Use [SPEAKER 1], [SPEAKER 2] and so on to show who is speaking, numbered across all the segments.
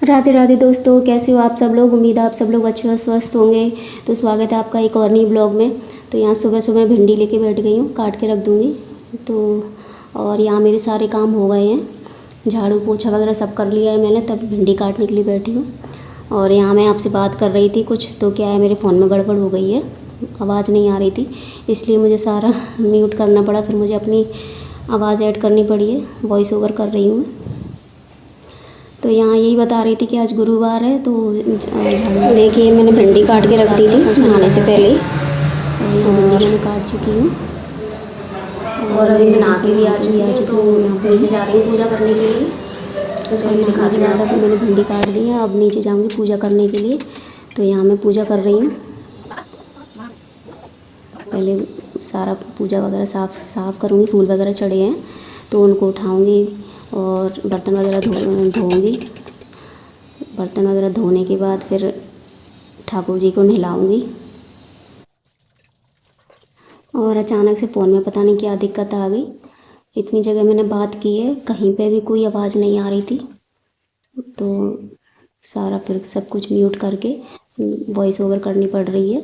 [SPEAKER 1] राधे राधे दोस्तों, कैसे हो आप सब लोग। उम्मीद है आप सब लोग अच्छे और स्वस्थ होंगे। तो स्वागत है आपका एक और नई ब्लॉग में। तो यहाँ सुबह सुबह भिंडी लेके बैठ गई हूँ, काट के रख दूँगी। तो और यहाँ मेरे सारे काम हो गए हैं, झाड़ू पोछा वगैरह सब कर लिया है मैंने, तब भिंडी काटने के लिए बैठी हूँ। और यहाँ मैं आपसे बात कर रही थी कुछ, तो क्या है मेरे फ़ोन में गड़बड़ हो गई है, आवाज़ नहीं आ रही थी, इसलिए मुझे सारा म्यूट करना पड़ा। फिर मुझे अपनी आवाज़ ऐड करनी पड़ी है, वॉइस ओवर कर रही हूँ मैं। तो यहाँ यही बता रही थी कि आज गुरुवार है। तो देखिए मैंने भिंडी काट के रख दी थी नहाने से पहले, और भिंडी मैंने काट चुकी हूँ। और अभी मैं नहा के भी आ चुकी हूँ, तो नीचे जा रही हूँ पूजा करने के लिए। तो चलिए दिखा के बाद अभी मैंने भिंडी काट दी है, अब नीचे जाऊँगी पूजा करने के लिए। तो यहाँ मैं पूजा कर रही हूँ। पहले सारा पूजा वगैरह साफ़ करूँगी, फूल वगैरह चढ़े हैं तो उनको उठाऊँगी और बर्तन वगैरह धोऊँगी। बर्तन वगैरह धोने के बाद फिर ठाकुर जी को नहलाऊँगी। और अचानक से फ़ोन में पता नहीं क्या दिक्कत आ गई, इतनी जगह मैंने बात की है, कहीं पे भी कोई आवाज़ नहीं आ रही थी। तो सारा फिर सब कुछ म्यूट करके वॉइस ओवर करनी पड़ रही है।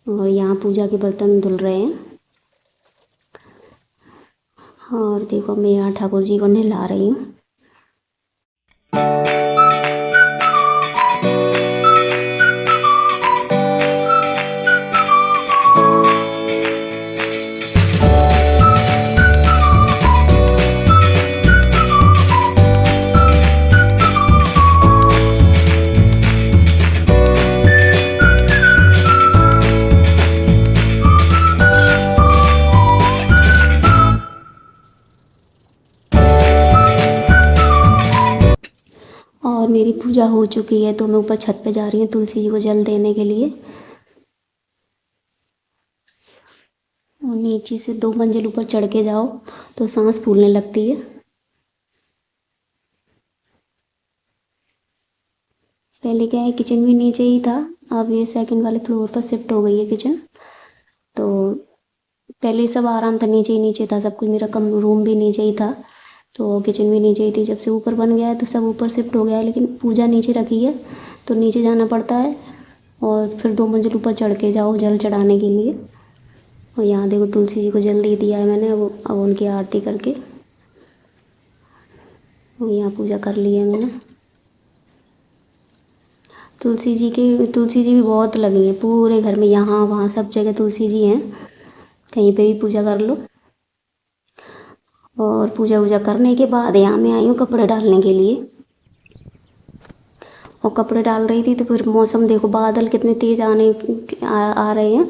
[SPEAKER 1] और यहाँ पूजा के बर्तन धुल रहे हैं। और देखो मैं यहाँ ठाकुर जी को नहला रही हूँ। और मेरी पूजा हो चुकी है, तो मैं ऊपर छत पे जा रही हूँ तुलसी जी को जल देने के लिए। और नीचे से 2 मंजिल ऊपर चढ़ के जाओ तो सांस फूलने लगती है। पहले क्या है, किचन भी नीचे ही था, अब ये सेकंड वाले फ्लोर पर शिफ्ट हो गई है किचन। तो पहले सब आराम था, नीचे ही नीचे था सब कुछ, मेरा कम रूम भी नीचे ही था, तो किचन भी नीचे ही थी। जब से ऊपर बन गया है तो सब ऊपर शिफ्ट हो गया है, लेकिन पूजा नीचे रखी है तो नीचे जाना पड़ता है। और फिर 2 मंजिल ऊपर चढ़ के जाओ जल चढ़ाने के लिए। और यहाँ देखो तुलसी जी को जल दे दिया है मैंने, अब उनकी आरती करके और यहाँ पूजा कर ली है मैंने। तुलसी जी भी बहुत लगी हैं पूरे घर में, यहाँ वहाँ सब जगह तुलसी जी हैं, कहीं पे भी पूजा कर लो। और पूजा वूजा करने के बाद यहाँ मैं आई हूँ कपड़े डालने के लिए। और कपड़े डाल रही थी तो फिर मौसम देखो, बादल कितने तेज़ आ रहे हैं।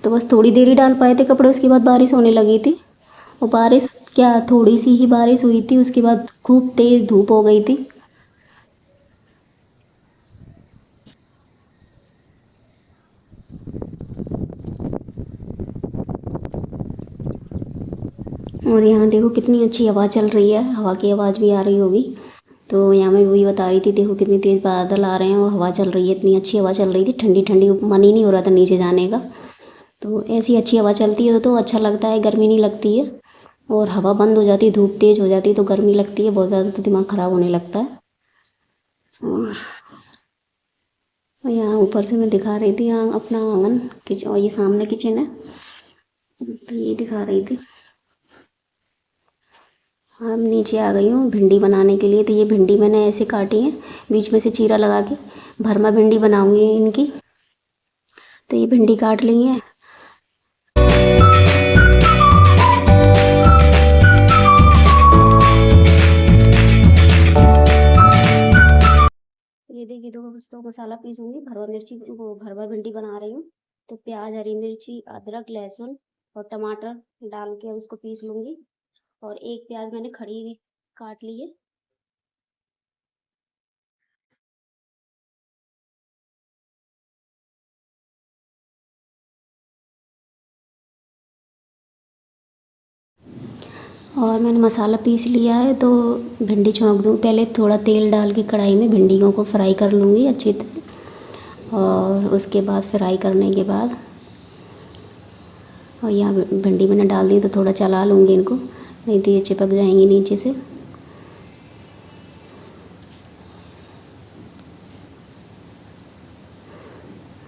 [SPEAKER 1] तो बस थोड़ी देर ही डाल पाए थे कपड़े, उसके बाद बारिश होने लगी थी। और बारिश क्या, थोड़ी सी ही बारिश हुई थी, उसके बाद खूब तेज़ धूप हो गई थी। और यहाँ देखो कितनी अच्छी हवा चल रही है, हवा की आवाज़ भी आ रही होगी। तो यहाँ मैं वही बता रही थी, देखो कितनी तेज़ बादल आ रहे हैं और हवा चल रही है, इतनी अच्छी हवा चल रही थी, ठंडी ठंडी, मन ही नहीं हो रहा था नीचे जाने का। तो ऐसी अच्छी हवा चलती है तो अच्छा लगता है, गर्मी नहीं लगती है। और हवा बंद हो जाती है, धूप तेज़ हो जाती है तो गर्मी लगती है बहुत ज़्यादा, तो दिमाग ख़राब होने लगता है। और यहाँ ऊपर से मैं दिखा रही थी यहाँ अपना आंगन, किचन, और ये सामने किचन है, तो ये दिखा रही थी। अब नीचे आ गई हूँ भिंडी बनाने के लिए। तो ये भिंडी मैंने ऐसे काटी है, बीच में से चीरा लगा के, भरमा भिंडी बनाऊंगी इनकी। तो ये भिंडी काट ली है। ये देखिए दोस्तों, मसाला पीसूंगी, भरवा मिर्ची, वो भरवा भिंडी बना रही हूँ। तो प्याज, हरी मिर्ची, अदरक, लहसुन और टमाटर डाल के उसको पीस लूँगी। और एक प्याज मैंने खड़ी हुई काट ली है। और मैंने मसाला पीस लिया है, तो भिंडी छौंक दूँ। पहले थोड़ा तेल डाल के कढ़ाई में भिंडियों को फ्राई कर लूँगी अच्छी तरह। और उसके बाद फ्राई करने के बाद, और यहाँ भिंडी मैंने डाल दी तो थोड़ा चला लूँगी इनको, नहीं तो ये चिपक जाएंगी नीचे से।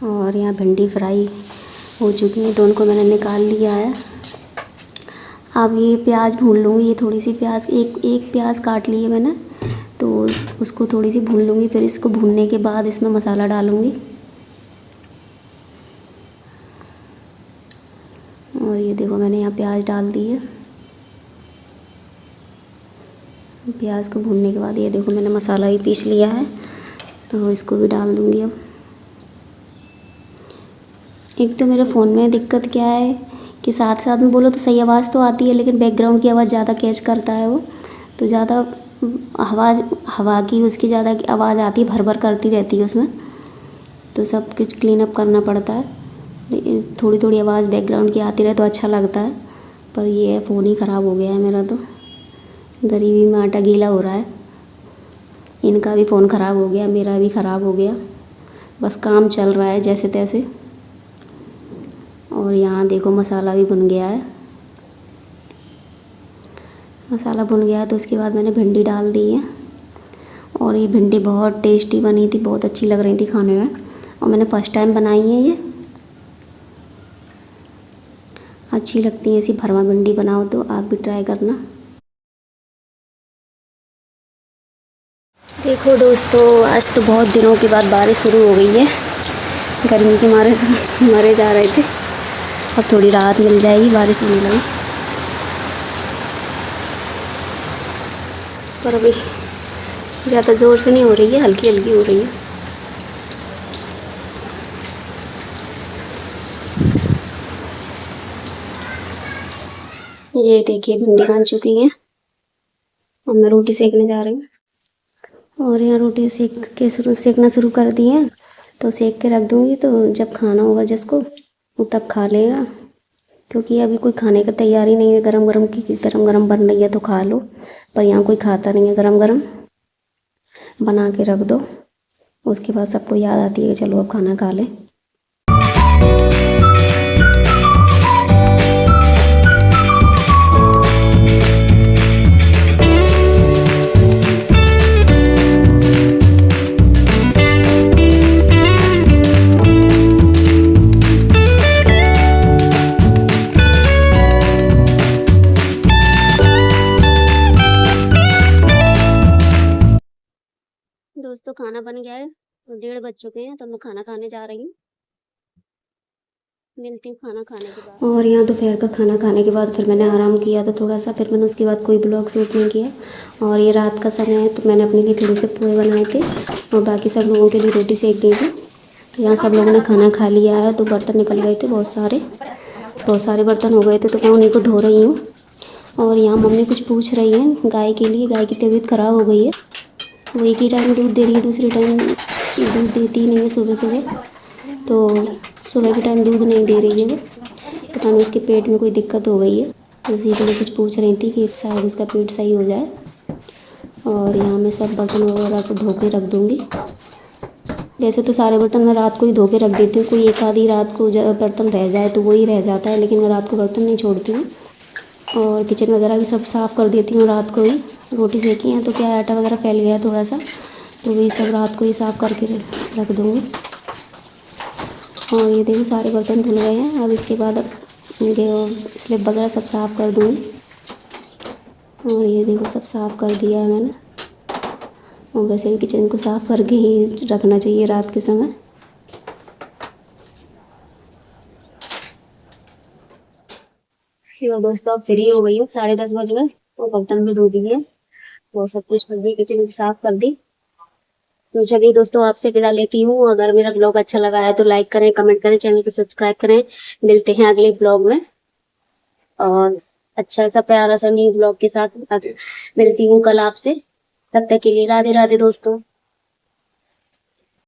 [SPEAKER 1] और यहाँ भिंडी फ्राई हो चुकी है, दोनों को मैंने निकाल लिया है। अब ये प्याज भून लूँगी, ये थोड़ी सी प्याज एक प्याज काट ली है मैंने, तो उसको थोड़ी सी भून लूँगी। फिर इसको भूनने के बाद इसमें मसाला डालूँगी। और ये देखो मैंने यहाँ प्याज डाल दी है। प्याज को भूनने के बाद ये देखो मैंने मसाला भी पीस लिया है, तो इसको भी डाल दूँगी। अब एक तो मेरे फ़ोन में दिक्कत क्या है कि साथ साथ में बोलो तो सही आवाज़ तो आती है, लेकिन बैकग्राउंड की आवाज़ ज़्यादा कैच करता है वो, तो ज़्यादा हवा की उसकी ज़्यादा आवाज़ आती है, भर भर करती रहती है उसमें, तो सब कुछ क्लीन अप करना पड़ता है। थोड़ी थोड़ी आवाज़ बैकग्राउंड की आती रहे तो अच्छा लगता है, पर ये है फ़ोन ही ख़राब हो गया है मेरा, तो गरीबी में आटा गीला हो रहा है। इनका भी फ़ोन ख़राब हो गया, मेरा भी ख़राब हो गया, बस काम चल रहा है जैसे तैसे। और यहाँ देखो मसाला भी भुन गया है। मसाला भुन गया है तो उसके बाद मैंने भिंडी डाल दी है। और ये भिंडी बहुत टेस्टी बनी थी, बहुत अच्छी लग रही थी खाने में, और मैंने फ़र्स्ट टाइम बनाई है ये। अच्छी लगती है ऐसी भरवा भिंडी बनाओ तो आप भी ट्राई करना। देखो दोस्तों, आज तो बहुत दिनों के बाद बारिश शुरू हो गई है। गर्मी के मारे से मरे जा रहे थे, अब थोड़ी राहत मिल जाएगी, बारिश होने लगी। पर अभी ज़्यादा ज़ोर से नहीं हो रही है, हल्की हल्की हो रही है। ये देखिए भिंडी बन चुकी है, अब मैं रोटी सेकने जा रही हूँ। और यहाँ रोटी सेकना शुरू कर दी है, तो सेक के रख दूँगी, तो जब खाना होगा जिसको वो तब खा लेगा। क्योंकि अभी कोई खाने का तैयारी नहीं है, गरम गरम की गरम गरम बन रही है तो खा लो, पर यहाँ कोई खाता नहीं है गरम गरम, बना के रख दो। उसके बाद सबको याद आती है कि चलो अब खाना खा लें। दोस्तों खाना बन गया है, 1:30 बज चुके हैं, तो मैं खाना खाने जा रही हूँ। मिलती हूँ खाना खाने के बाद। और यहाँ दोपहर का खाना खाने के बाद फिर मैंने आराम किया था थोड़ा सा, फिर मैंने उसके बाद कोई ब्लॉग शूट नहीं किया। और ये रात का समय है, तो मैंने अपने लिए थोड़े से पोहे बनाए थे और बाकी सब लोगों के लिए रोटी सेक दी थी। तो यहाँ सब लोगों ने खाना खा लिया है, तो बर्तन निकल गए थे, बहुत सारे बर्तन हो गए थे, तो मैं उन्हीं को धो रही हूँ। और यहाँ मम्मी कुछ पूछ रही है गाय के लिए, गाय की तबीयत ख़राब हो गई है, वो एक ही टाइम दूध दे रही है, दूसरे टाइम दूध देती नहीं है सुबह सुबह, तो सुबह के टाइम दूध नहीं दे रही है वो, पता नहीं उसके पेट में कोई दिक्कत हो गई है, तो इसी के लिए कुछ पूछ रही थी कि शायद उसका पेट सही हो जाए। और यहाँ मैं सब बर्तन वगैरह को धो के रख दूँगी। वैसे तो सारे बर्तन मैं रात को ही धो के रख देती हूँ, कोई एक आधी रात को बर्तन रह जाए तो वही रह जाता है, लेकिन मैं रात को बर्तन नहीं छोड़ती हूँ। और किचन वगैरह भी सब साफ़ कर देती हूँ रात को ही। रोटी सेकी है तो क्या आटा वगैरह फैल गया थोड़ा सा, तो वही सब रात को ही साफ़ करके रख दूँगी। और ये देखो सारे बर्तन धुल गए हैं। अब इसके बाद अब देखो स्लिप वगैरह सब साफ़ कर दूँगी। और ये देखो सब साफ़ कर दिया है मैंने। और वैसे भी किचन को साफ़ करके ही रखना चाहिए रात के समय। तो दोस्तों अब फ्री हो गई हूँ, 10:30 बज गए, और बर्तन भी धो दिए, वो सब कुछ कर दी, किचन भी साफ़ कर दी। तो चलिए दोस्तों आपसे विदा लेती हूँ। अगर मेरा ब्लॉग अच्छा लगा है तो लाइक करें, कमेंट करें, चैनल को सब्सक्राइब करें। मिलते हैं अगले ब्लॉग में, और अच्छा सा प्यारा सा न्यू ब्लॉग के साथ मिलती हूँ कल आपसे। तब तक के लिए राधे राधे दोस्तों।